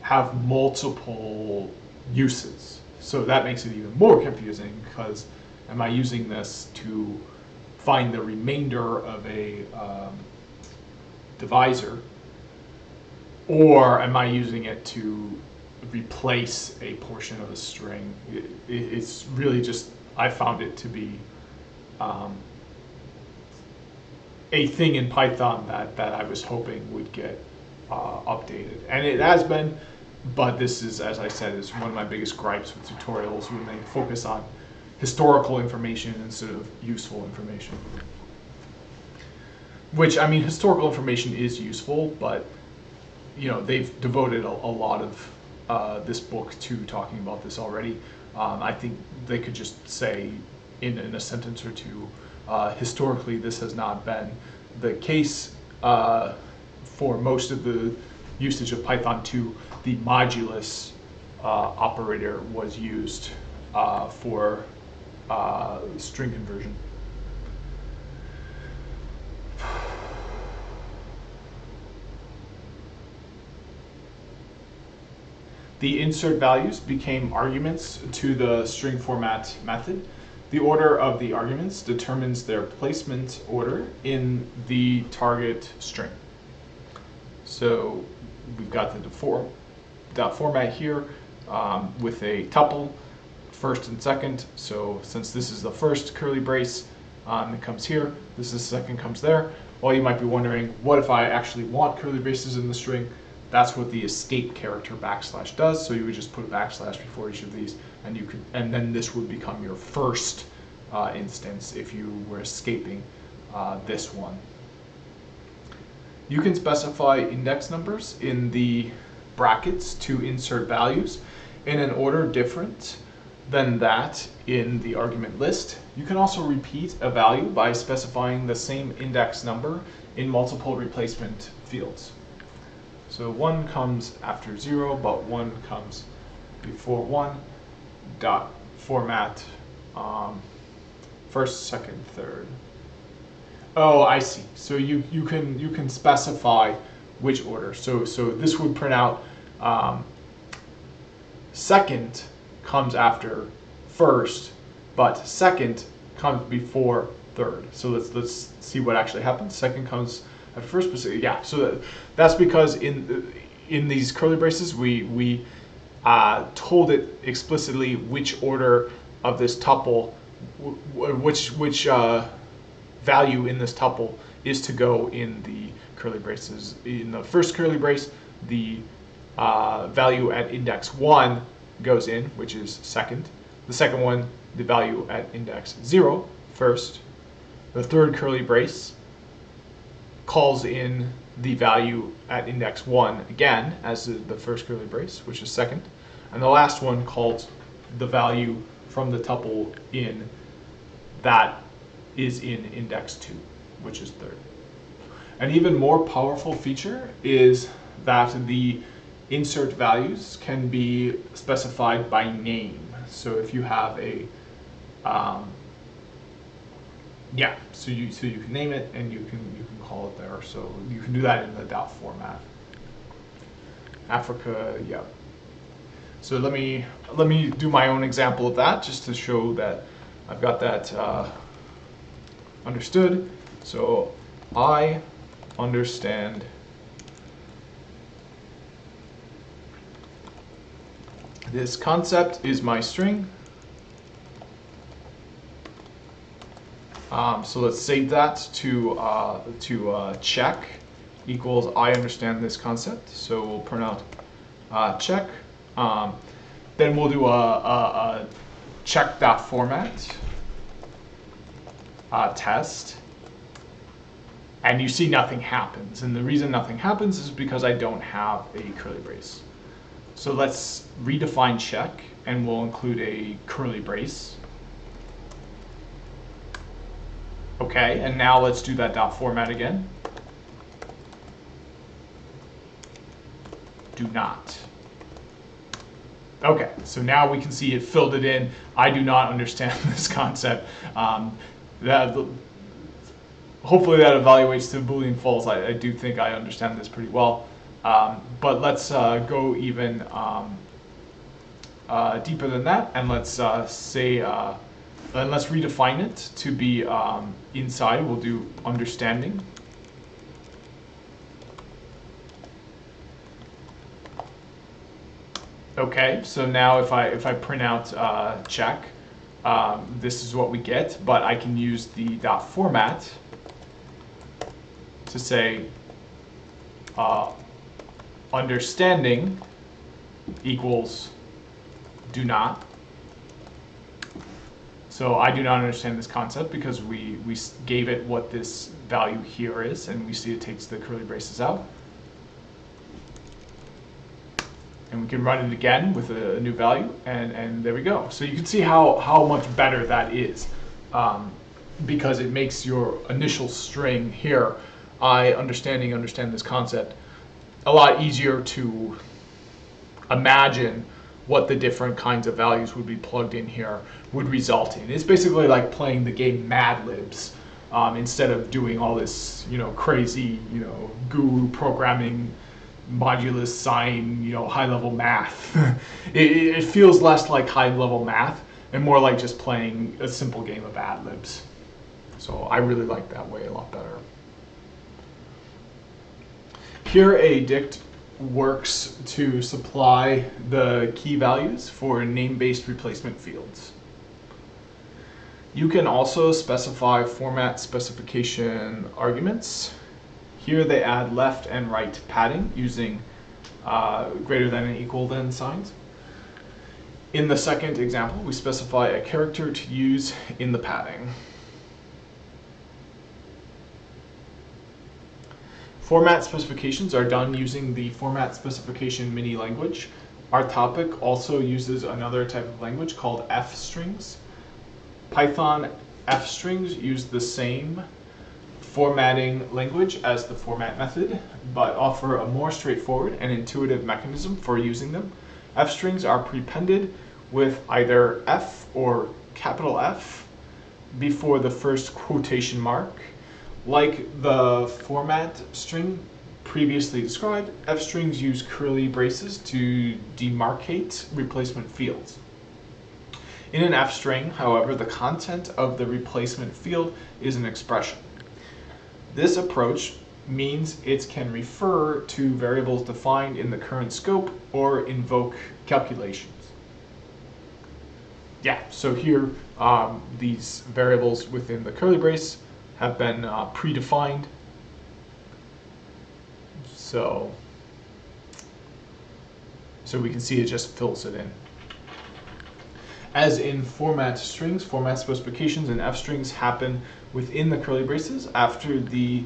have multiple uses. So that makes it even more confusing, because am I using this to find the remainder of a divisor, or am I using it to replace a portion of a string? It's really just, I found it to be a thing in Python that I was hoping would get updated. And it has been, but this is, as I said, is one of my biggest gripes with tutorials when they focus on historical information instead of useful information. Which, I mean, historical information is useful, but they've devoted a lot of this book to talking about this already. I think they could just say in a sentence or two, historically this has not been the case for most of the usage of Python 2. The modulus operator was used for string conversion. The insert values became arguments to the string format method. The order of the arguments determines their placement order in the target string. So we've got the format here with a tuple, first and second. So since this is the first curly brace, it comes here. This is the second, comes there. Well, you might be wondering, what if I actually want curly braces in the string? That's what the escape character / does. So you would just put a / before each of these, and then this would become your first instance if you were escaping this one. You can specify index numbers in the brackets to insert values in an order different than that in the argument list. You can also repeat a value by specifying the same index number in multiple replacement fields. So 1 comes after 0, but 1 comes before 1. Dot format first, second, third. Oh, I see. So you can specify which order. So this would print out second comes after first, but second comes before third. So let's see what actually happens. Second comes at first, but yeah. So that's because in these curly braces we told it explicitly which order of this tuple, which value in this tuple is to go in the curly braces. In the first curly brace, the value at index 1 goes in, which is second. The second one, the value at index 0, first. The third curly brace calls in the value at index 1 again, as the first curly brace, which is second. And the last one calls the value from the tuple in that is in index 2, which is third. An even more powerful feature is that the insert values can be specified by name. So if you have a so you can name it and you can call it there. So you can do that in the dot format. Africa, yeah. So let me do my own example of that just to show that I've got that understood. So I understand this concept is my string. So let's save that to check equals I understand this concept. So we'll print out check. Then we'll do a check.format test. And you see nothing happens. And the reason nothing happens is because I don't have a curly brace. So let's redefine check, and we'll include a curly brace. Okay, and now let's do that dot format again. Do not. Okay, so now we can see it filled it in. I do not understand this concept. Hopefully that evaluates to Boolean false. I do think I understand this pretty well. But let's go even deeper than that, and let's say, and let's redefine it to be inside. We'll do understanding. Okay, so now if I print out check, this is what we get, but I can use the dot format to say understanding equals do not. So I do not understand this concept because we gave it what this value here is, and we see it takes the curly braces out. And we can run it again with a new value, and there we go. So you can see how much better that is, because it makes your initial string here, I understand this concept, a lot easier to imagine what the different kinds of values would be plugged in here would result in. It's basically like playing the game Mad Libs, instead of doing all this, crazy, guru programming, modulus, sine, high-level math. it feels less like high-level math and more like just playing a simple game of Ad Libs. So I really like that way a lot better. Here, a dict works to supply the key values for name-based replacement fields. You can also specify format specification arguments. Here they add left and right padding using greater than and equal than signs. In the second example, we specify a character to use in the padding. Format specifications are done using the format specification mini language. Our topic also uses another type of language called f-strings. Python f-strings use the same formatting language as the format method, but offer a more straightforward and intuitive mechanism for using them. F-strings are prepended with either F or capital F before the first quotation mark. Like the format string previously described, f-strings use curly braces to demarcate replacement fields. In an f-string, however, the content of the replacement field is an expression. This approach means it can refer to variables defined in the current scope or invoke calculations. Yeah, so here these variables within the curly brace have been predefined. So we can see it just fills it in. As in format strings, format specifications and f-strings happen within the curly braces after the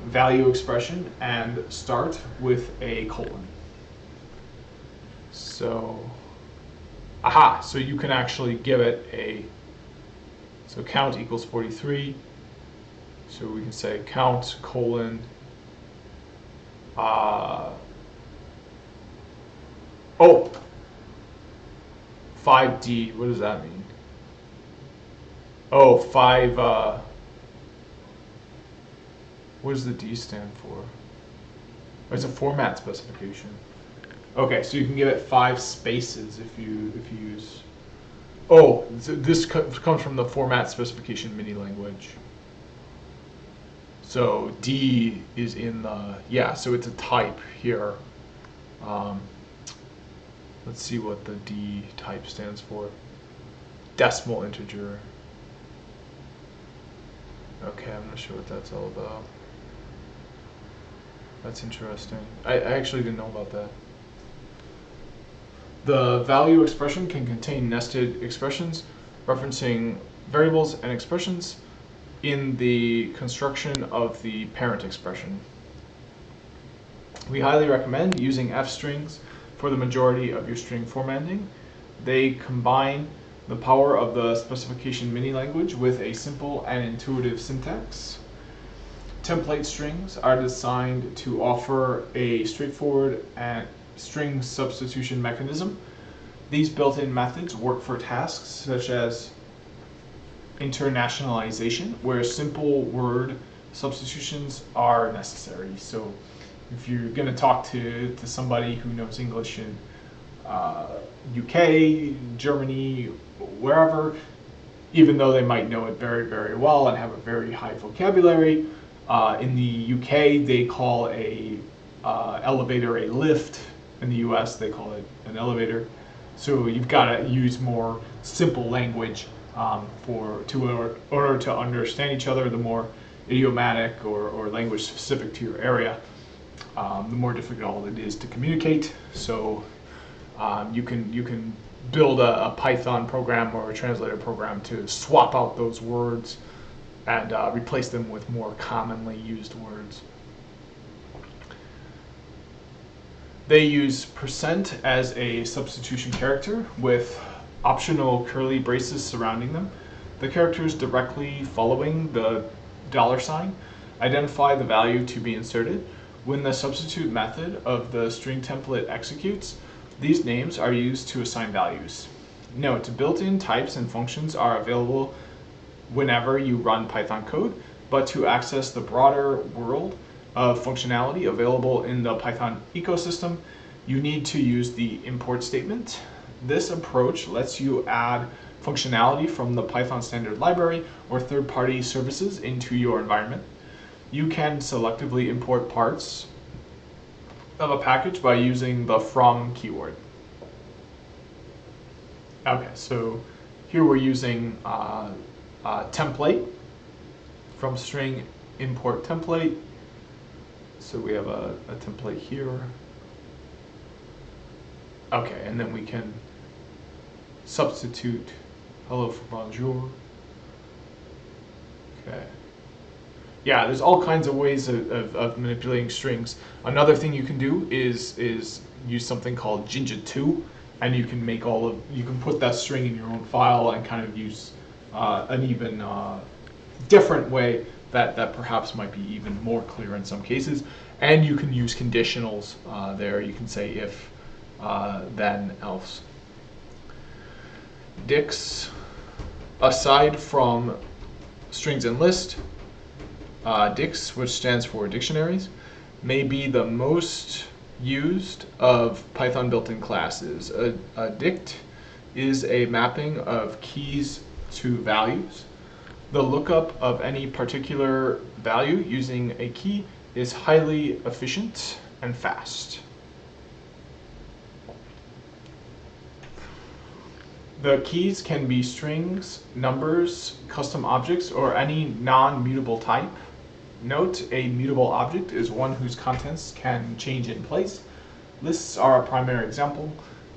value expression and start with a colon. So, so you can actually give it so count equals 43. So we can say count colon 5D, what does that mean? Oh, 5, what does the D stand for? Oh, it's a format specification. Okay, so you can give it 5 spaces if you use. Oh, so this comes from the format specification mini language. So D is in the, so it's a type here. Let's see what the D type stands for. Decimal integer. Okay, I'm not sure what that's all about. That's interesting. I actually didn't know about that. The value expression can contain nested expressions referencing variables and expressions in the construction of the parent expression. We highly recommend using f-strings for the majority of your string formatting. They combine the power of the specification mini language with a simple and intuitive syntax. Template strings are designed to offer a straightforward and string substitution mechanism. These built-in methods work for tasks such as internationalization, where simple word substitutions are necessary. So if you're going to talk to somebody who knows English in UK, Germany, wherever, even though they might know it very, very well and have a very high vocabulary, in the UK they call a elevator a lift. In the US they call it an elevator. So you've got to use more simple language in order to understand each other. The more idiomatic or language specific to your area, the more difficult it is to communicate. So You can build a Python program or a translator program to swap out those words and replace them with more commonly used words. They use % as a substitution character with optional curly braces surrounding them. The characters directly following the $sign identify the value to be inserted. When the substitute method of the string template executes, these names are used to assign values. Note, built-in types and functions are available whenever you run Python code, but to access the broader world of functionality available in the Python ecosystem, you need to use the import statement. This approach lets you add functionality from the Python standard library or third-party services into your environment. You can selectively import parts of a package by using the from keyword. Okay, so here we're using template from string import template. So we have a template here. Okay, and then we can substitute hello for bonjour. Okay. Yeah, there's all kinds of ways of manipulating strings. Another thing you can do is use something called Jinja2, and you can make you can put that string in your own file and kind of use an even different way that perhaps might be even more clear in some cases. And you can use conditionals there. You can say if, then, else. Dicts, aside from strings and list, dicts, which stands for dictionaries, may be the most used of Python built-in classes. A dict is a mapping of keys to values. The lookup of any particular value using a key is highly efficient and fast. The keys can be strings, numbers, custom objects, or any non-mutable type. Note, a mutable object is one whose contents can change in place. Lists are a primary example.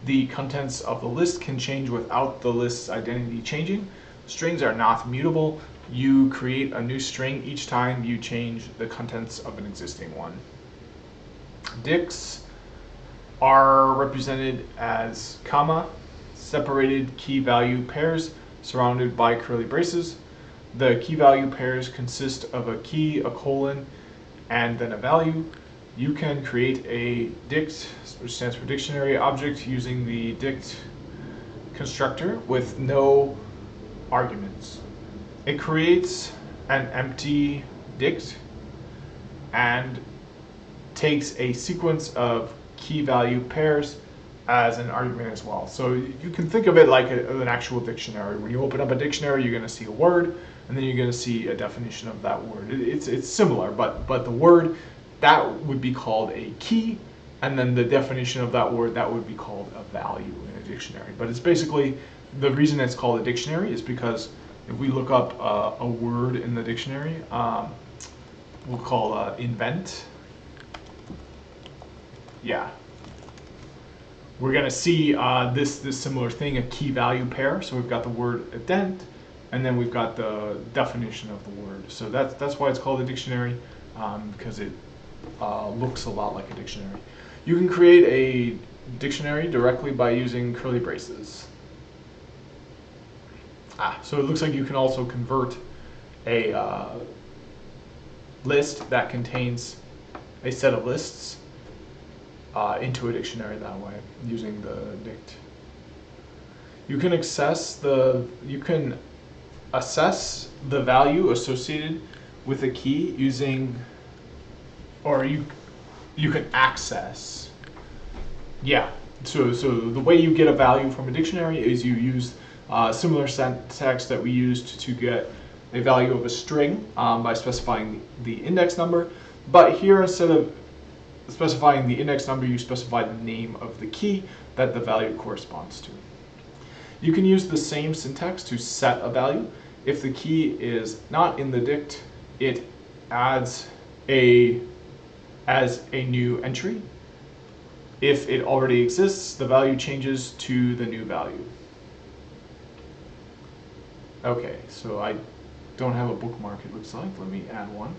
The contents of the list can change without the list's identity changing. Strings are not mutable. You create a new string each time you change the contents of an existing one. Dicts are represented as comma, separated key value pairs surrounded by curly braces. The key value pairs consist of a key, a colon, and then a value. You can create a dict, which stands for dictionary object, using the dict constructor with no arguments. It creates an empty dict and takes a sequence of key value pairs as an argument as well. So you can think of it like an actual dictionary. When you open up a dictionary, you're going to see a word, and then you're going to see a definition of that word. It's similar, but the word, that would be called a key, and then the definition of that word, that would be called a value in a dictionary. But it's basically, the reason it's called a dictionary is because if we look up a word in the dictionary, we'll call invent. Yeah. We're going to see this similar thing, a key value pair. So we've got the word ident, and then we've got the definition of the word. So that's why it's called a dictionary, because it looks a lot like a dictionary. You can create a dictionary directly by using curly braces. So it looks like you can also convert a list that contains a set of lists into a dictionary that way, using the dict. You can assess the value associated with a key using, or you can access. Yeah. So the way you get a value from a dictionary is you use similar syntax that we used to get a value of a string by specifying the index number, but here instead of specifying the index number, you specify the name of the key that the value corresponds to. You can use the same syntax to set a value. If the key is not in the dict, it adds as a new entry. If it already exists, the value changes to the new value. Okay, so I don't have a bookmark, it looks like. Let me add one.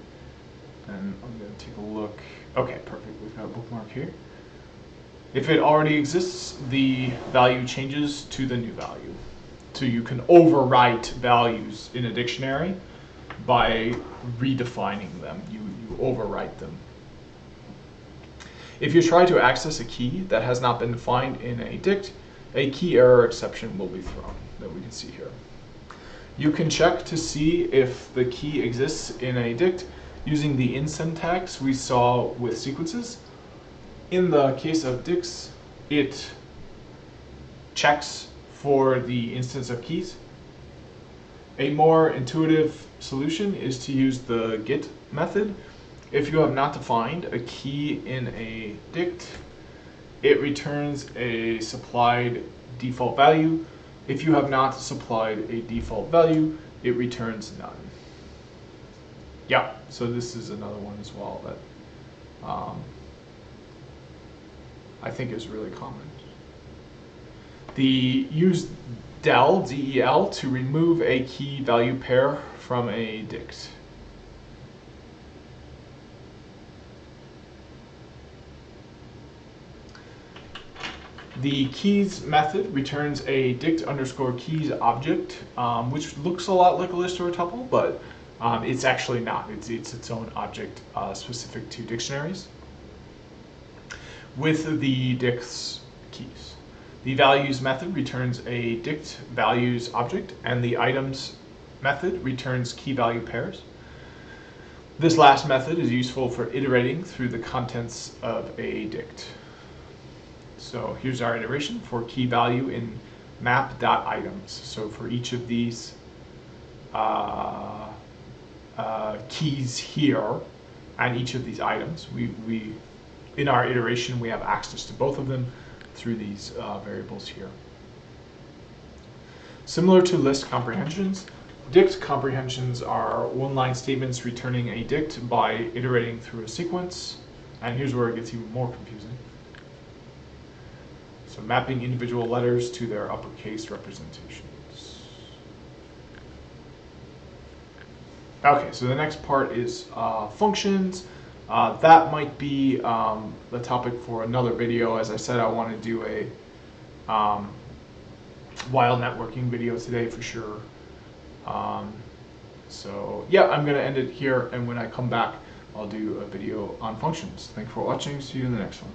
And I'm going to take a look. Okay, perfect. We've got a bookmark here. If it already exists, the value changes to the new value. So you can overwrite values in a dictionary by redefining them. You overwrite them. If you try to access a key that has not been defined in a dict, a key error exception will be thrown that we can see here. You can check to see if the key exists in a dict using the in syntax we saw with sequences. In the case of dicts, it checks for the instance of keys. A more intuitive solution is to use the get method. If you have not defined a key in a dict, it returns a supplied default value. If you have not supplied a default value, it returns none. Yeah, so this is another one as well that I think is really common. Use del, D-E-L, to remove a key value pair from a dict. The keys method returns a dict underscore keys object, which looks a lot like a list or a tuple, but it's actually not. It's its own object specific to dictionaries with the dict's keys. The values method returns a dict values object, and the items method returns key value pairs. This last method is useful for iterating through the contents of a dict. So here's our iteration for key value in map.items. So for each of these keys here and each of these items, we in our iteration we have access to both of them through these variables here. Similar to list comprehensions, dict comprehensions are one-line statements returning a dict by iterating through a sequence. And here's where it gets even more confusing. So mapping individual letters to their uppercase representations. Okay, so the next part is functions. That might be the topic for another video. As I said, I want to do a wild networking video today for sure. So yeah, I'm going to end it here, and when I come back, I'll do a video on functions. Thanks for watching. See you in the next one.